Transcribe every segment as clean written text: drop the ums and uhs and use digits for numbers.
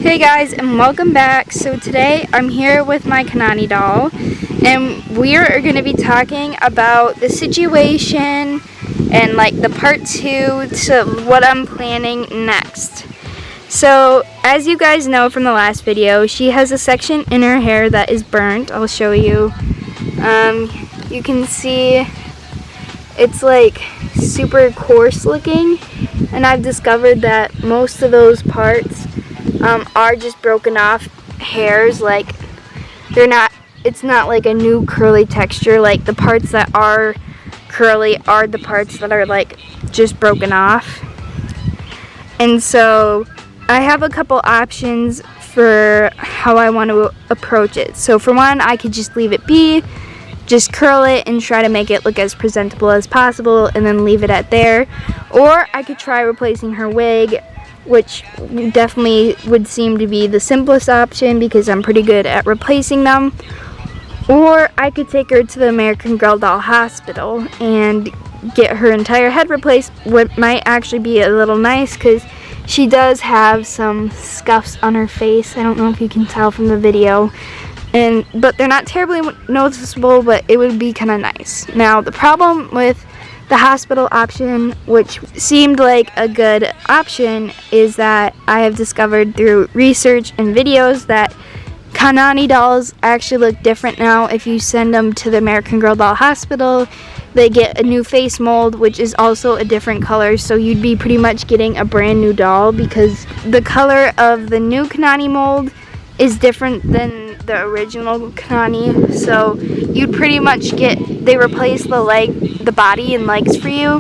Hey guys, and welcome back. So today I'm here with my Kanani doll, and we are going to be talking about the situation and like the part 2 to what I'm planning next. So as you guys know from the last video, she has a section in her hair that is burnt. I'll show you. You can see it's like super coarse looking, and I've discovered that most of those parts are just broken off hairs. Like it's not like a new curly texture. Like the parts that are curly are the parts that are like just broken off. And so I have a couple options for how I want to approach it. So for one, I could just leave it be, just curl it and try to make it look as presentable as possible and then leave it at there. Or I could try replacing her wig, which definitely would seem to be the simplest option because I'm pretty good at replacing them. Or I could take her to the American Girl Doll Hospital and get her entire head replaced, what might actually be a little nice because she does have some scuffs on her face. I don't know if you can tell from the video, but they're not terribly noticeable, but it would be kind of nice. Now the problem with the hospital option, which seemed like a good option, is that I have discovered through research and videos that Kanani dolls actually look different now. If you send them to the American Girl Doll Hospital, they get a new face mold, which is also a different color, so you'd be pretty much getting a brand new doll because the color of the new Kanani mold is different than the original Kanani. So you'd pretty much they replace the body and legs for you,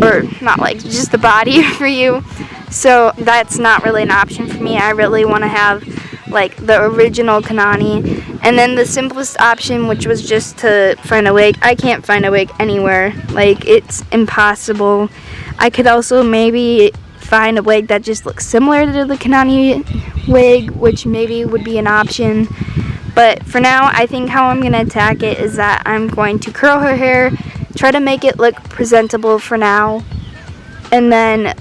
or not legs, just the body for you. So that's not really an option for me. I really want to have like the original Kanani. And then the simplest option, which was just to find a wig. I can't find a wig anywhere. Like, it's impossible. I could also maybe find a wig that just looks similar to the Kanani wig, which maybe would be an option. But for now, I think how I'm going to attack it is that I'm going to curl her hair, try to make it look presentable for now, and then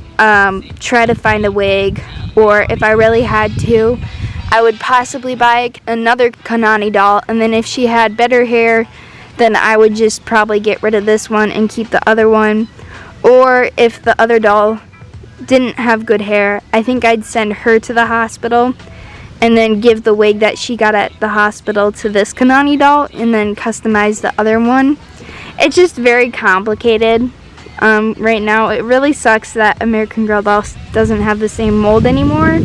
try to find a wig. Or if I really had to, I would possibly buy another Kanani doll, and then if she had better hair, then I would just probably get rid of this one and keep the other one. Or if the other doll didn't have good hair, I think I'd send her to the hospital and then give the wig that she got at the hospital to this Kanani doll and then customize the other one. It's just very complicated right now. It really sucks that American Girl Doll doesn't have the same mold anymore,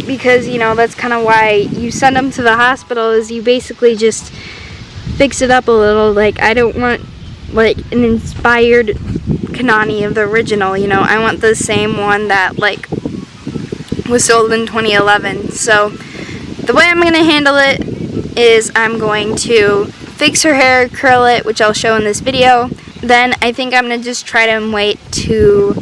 because you know that's kind of why you send them to the hospital, is you basically just fix it up a little. Like, I don't want like an inspired Kanani of the original, you know. I want the same one that like was sold in 2011. So the way I'm going to handle it is I'm going to fix her hair, curl it, which I'll show in this video. Then I think I'm going to just try to wait to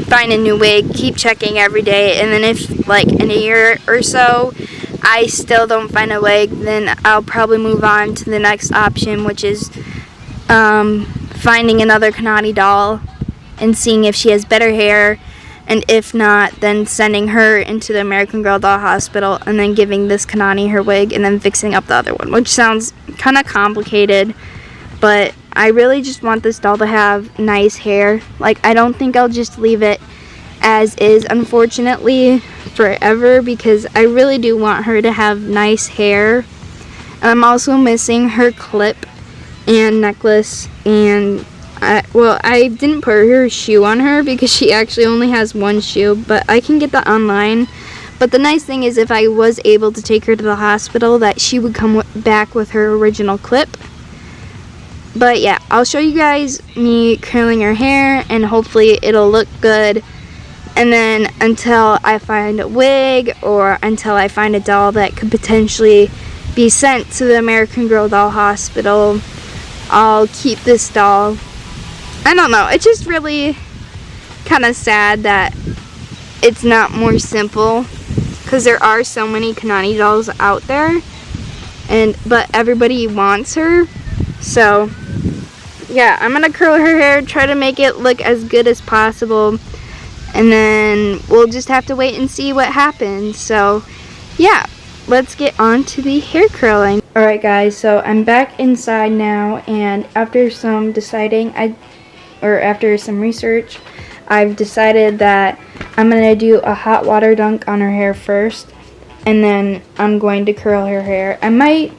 find a new wig, keep checking every day, and then if like in a year or so I still don't find a wig, then I'll probably move on to the next option, which is finding another Kanani doll and seeing if she has better hair, and if not, then sending her into the American Girl Doll Hospital and then giving this Kanani her wig and then fixing up the other one, which sounds kind of complicated, but I really just want this doll to have nice hair. Like, I don't think I'll just leave it as is, unfortunately, forever, because I really do want her to have nice hair. And I'm also missing her clip and necklace, and I didn't put her shoe on her because she actually only has one shoe, but I can get that online. But the nice thing is, if I was able to take her to the hospital, that she would come back with her original clip. But yeah, I'll show you guys me curling her hair, and hopefully it'll look good. And then until I find a wig, or until I find a doll that could potentially be sent to the American Girl Doll Hospital, I'll keep this doll. I don't know, it's just really kind of sad that it's not more simple, because there are so many Kanani dolls out there, but everybody wants her. So yeah, I'm gonna curl her hair, try to make it look as good as possible, and then we'll just have to wait and see what happens. So yeah, let's get on to the hair curling. Alright guys, so I'm back inside now, and after some after some research, I've decided that I'm going to do a hot water dunk on her hair first, and then I'm going to curl her hair. I might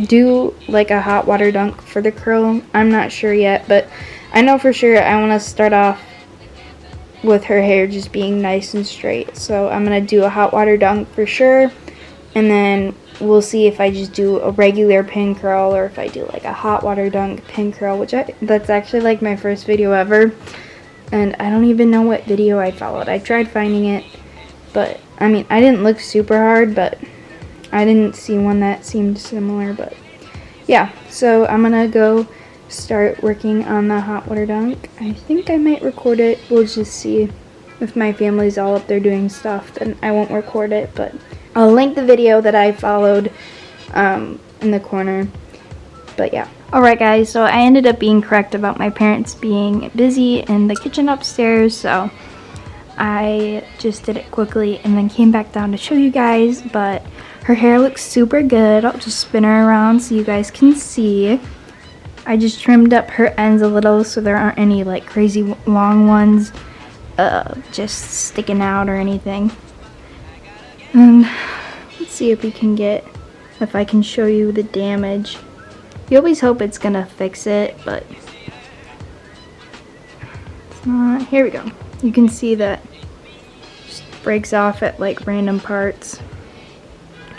do like a hot water dunk for the curl. I'm not sure yet, but I know for sure I want to start off with her hair just being nice and straight. So I'm going to do a hot water dunk for sure, and then we'll see if I just do a regular pin curl or if I do like a hot water dunk pin curl, that's actually like my first video ever, and I don't even know what video I followed. I tried finding it, but I mean, I didn't look super hard, but I didn't see one that seemed similar. But yeah, so I'm gonna go start working on the hot water dunk. I think I might record it. We'll just see. If my family's all up there doing stuff, then I won't record it, but I'll link the video that I followed in the corner. But yeah. Alright guys, so I ended up being correct about my parents being busy in the kitchen upstairs, so I just did it quickly and then came back down to show you guys. But her hair looks super good. I'll just spin her around so you guys can see. I just trimmed up her ends a little so there aren't any like crazy long ones just sticking out or anything. And let's see if I can show you the damage. You always hope it's gonna fix it, but it's not. Here we go. You can see that it just breaks off at like random parts,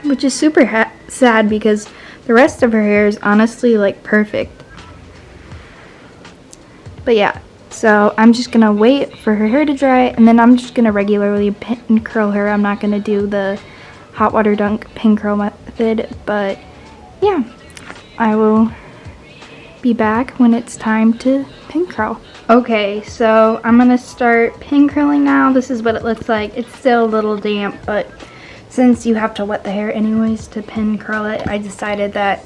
which is super sad because the rest of her hair is honestly like perfect. But yeah, so I'm just gonna wait for her hair to dry, and then I'm just gonna regularly pin curl her. I'm not gonna do the hot water dunk pin curl method, but yeah, I will be back when it's time to pin curl. Okay, so I'm gonna start pin curling now. This is what it looks like. It's still a little damp, but since you have to wet the hair anyways to pin curl it, I decided that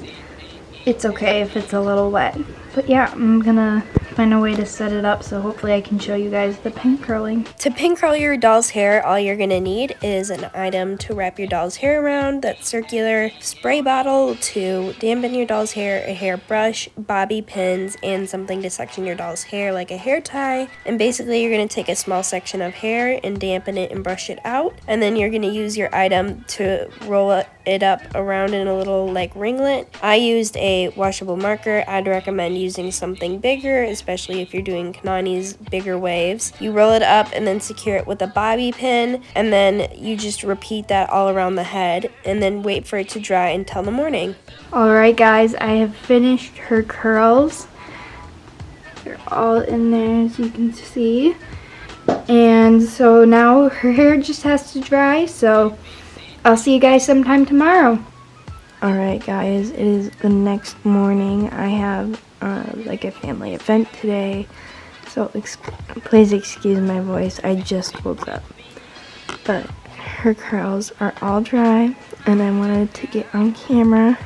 it's okay if it's a little wet. But yeah, I'm gonna find a way to set it up so hopefully I can show you guys the pin curling. To pin curl your doll's hair, all you're gonna need is an item to wrap your doll's hair around, that circular spray bottle to dampen your doll's hair, a hairbrush, bobby pins, and something to section your doll's hair like a hair tie. And basically you're gonna take a small section of hair and dampen it and brush it out, and then you're gonna use your item to roll it up around in a little like ringlet. I used a washable marker. I'd recommend using something bigger, especially if you're doing Kanani's bigger waves. You roll it up and then secure it with a bobby pin, and then you just repeat that all around the head and then wait for it to dry until the morning. Alright guys, I have finished her curls. They're all in there as you can see. And so now her hair just has to dry, so I'll see you guys sometime tomorrow. Alright guys, it is the next morning. I have like a family event today, so please excuse my voice. I just woke up. But her curls are all dry, and I wanted to get on camera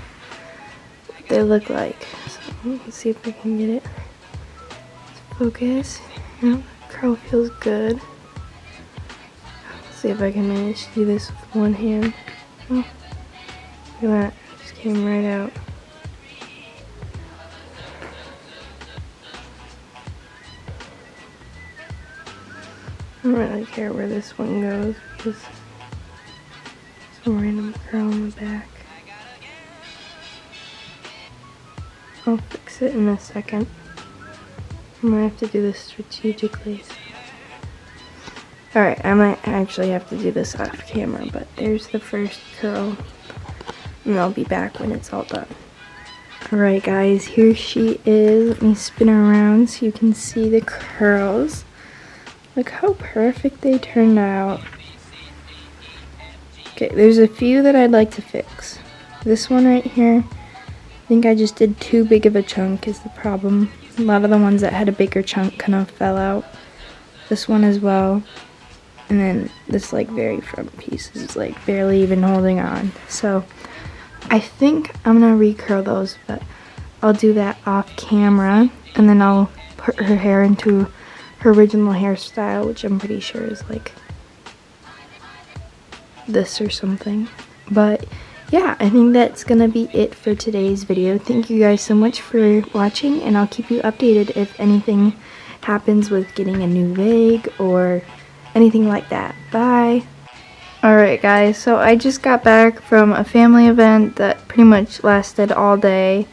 what they look like. So let's see if I can get it to focus. You know, the curl feels good. Let's see if I can manage to do this with one hand. Oh, look at that. Just came right out. I don't really care where this one goes because some random curl in the back. I'll fix it in a second. I'm gonna have to do this strategically. Alright, I might actually have to do this off camera, but there's the first curl. And I'll be back when it's all done. Alright guys, here she is. Let me spin her around so you can see the curls. Look how perfect they turned out. Okay, there's a few that I'd like to fix. This one right here, I think I just did too big of a chunk is the problem. A lot of the ones that had a bigger chunk kind of fell out. This one as well. And then this like very front piece is like barely even holding on. So I think I'm gonna recurl those, but I'll do that off camera, and then I'll put her hair into her original hairstyle, which I'm pretty sure is like this or something. But yeah, I think that's gonna be it for today's video. Thank you guys so much for watching, and I'll keep you updated if anything happens with getting a new wig or anything like that. Bye. Alright guys, so I just got back from a family event that pretty much lasted all day.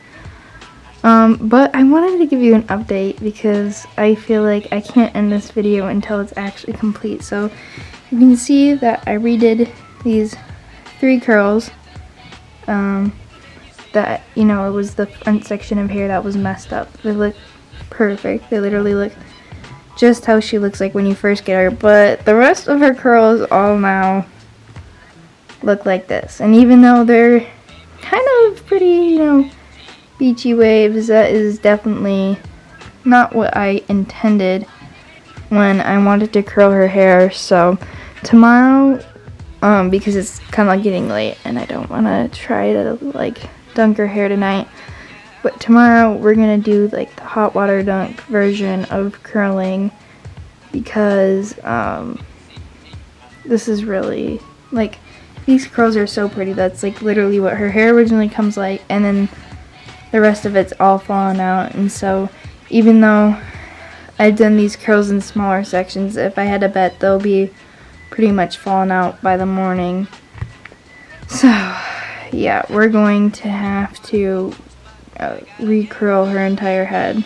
But I wanted to give you an update because I feel like I can't end this video until it's actually complete. So you can see that I redid these 3 curls. That, you know, it was the front section of hair that was messed up. They look perfect. They literally look just how she looks like when you first get her. But the rest of her curls all now look like this. And even though they're kind of pretty, you know, beachy waves, that is definitely not what I intended when I wanted to curl her hair. So tomorrow, because it's kind of like getting late and I don't want to try to like dunk her hair tonight, but tomorrow we're gonna do like the hot water dunk version of curling, because this is really like, these curls are so pretty. That's like literally what her hair originally comes like, and then the rest of it's all fallen out. And so even though I've done these curls in smaller sections, if I had to bet, they'll be pretty much fallen out by the morning. So yeah, we're going to have to re-curl her entire head.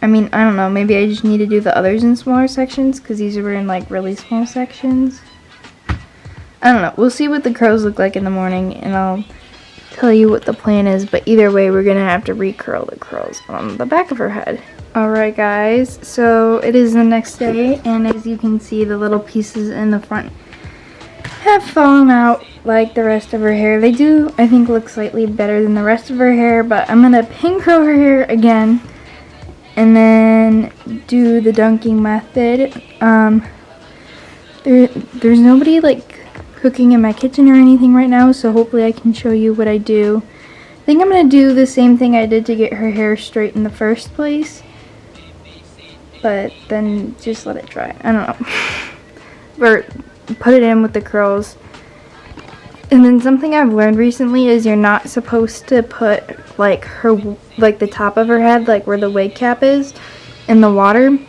I mean, I don't know, maybe I just need to do the others in smaller sections because these were in like really small sections. I don't know, we'll see what the curls look like in the morning and I'll tell you what the plan is, but either way we're gonna have to re-curl the curls on the back of her head. Alright guys, so it is the next day, and as you can see, the little pieces in the front have fallen out like the rest of her hair. They do, I think, look slightly better than the rest of her hair, but I'm gonna pin curl her hair again and then do the dunking method. There's nobody like cooking in my kitchen or anything right now, so hopefully I can show you what I do. I think I'm gonna do the same thing I did to get her hair straight in the first place, but then just let it dry. I don't know. Or put it in with the curls. And then something I've learned recently is you're not supposed to put like the top of her head, like where the wig cap is, in the water,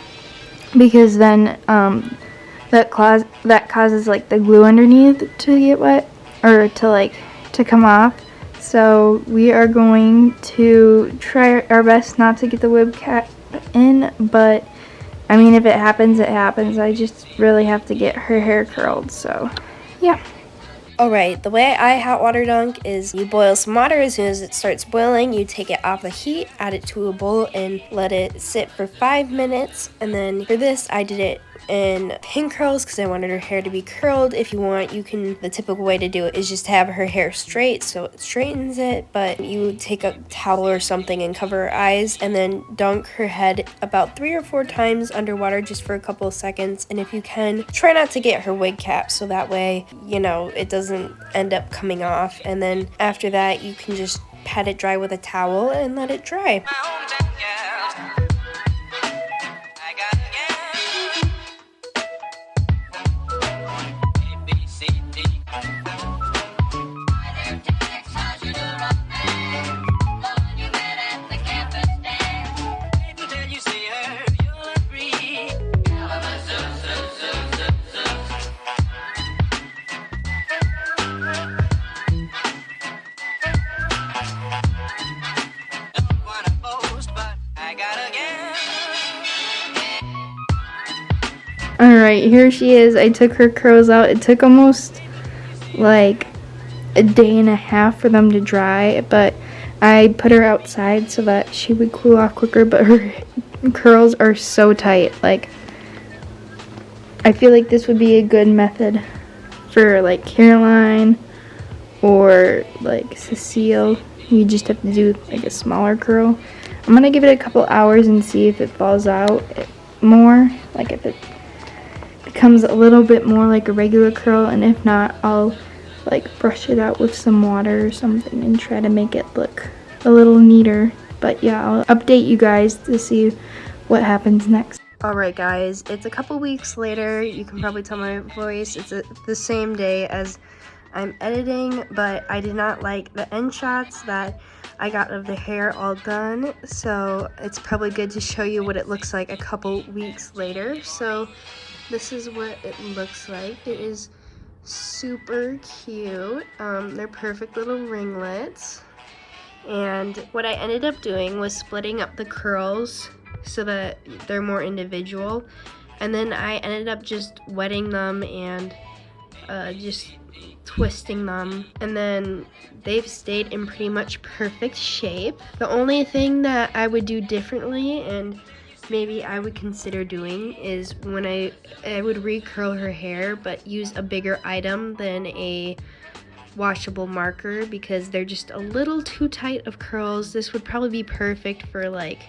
because then that causes like the glue underneath to get wet, or to come off. So we are going to try our best not to get the wig cap in, but I mean, if it happens, it happens. I just really have to get her hair curled, so yeah. Alright, the way I hot water dunk is you boil some water. As soon as it starts boiling, you take it off the heat, add it to a bowl, and let it sit for 5 minutes. And then for this, I did it in pin curls because I wanted her hair to be curled. If you want, you can, the typical way to do it is just have her hair straight, so it straightens it, but you take a towel or something and cover her eyes and then dunk her head about 3 or 4 times underwater just for a couple of seconds. And if you can, try not to get her wig cap, so that way, you know, it doesn't end up coming off. And then after that, you can just pat it dry with a towel and let it dry. Alright, here she is. I took her curls out. It took almost like a day and a half for them to dry, but I put her outside so that she would cool off quicker, but her curls are so tight. Like, I feel like this would be a good method for like Caroline or like Cecile. You just have to do like a smaller curl. I'm gonna give it a couple hours and see if it falls out more, like if it becomes a little bit more like a regular curl, and if not, I'll like brush it out with some water or something and try to make it look a little neater. But yeah, I'll update you guys to see what happens next. Alright guys, it's a couple weeks later. You can probably tell my voice. It's the same day as I'm editing, but I did not like the end shots that I got of the hair all done, so it's probably good to show you what it looks like a couple weeks later. So this is what it looks like. It is super cute. They're perfect little ringlets. And what I ended up doing was splitting up the curls so that they're more individual, and then I ended up just wetting them and just twisting them, and then they've stayed in pretty much perfect shape. The only thing that I would do differently, and maybe I would consider doing, is when I would recurl her hair, but use a bigger item than a washable marker, because they're just a little too tight of curls. This would probably be perfect for like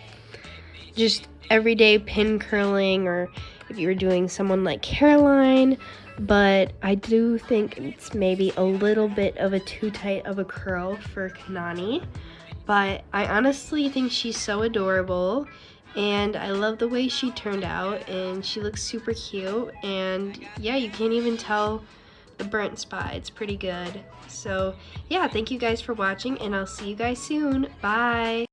just everyday pin curling, or if you were doing someone like Caroline, but I do think it's maybe a little bit of a too tight of a curl for Kanani. But I honestly think she's so adorable, and I love the way she turned out, and she looks super cute, and yeah, you can't even tell the burnt spot. It's pretty good. So yeah, thank you guys for watching, and I'll see you guys soon. Bye.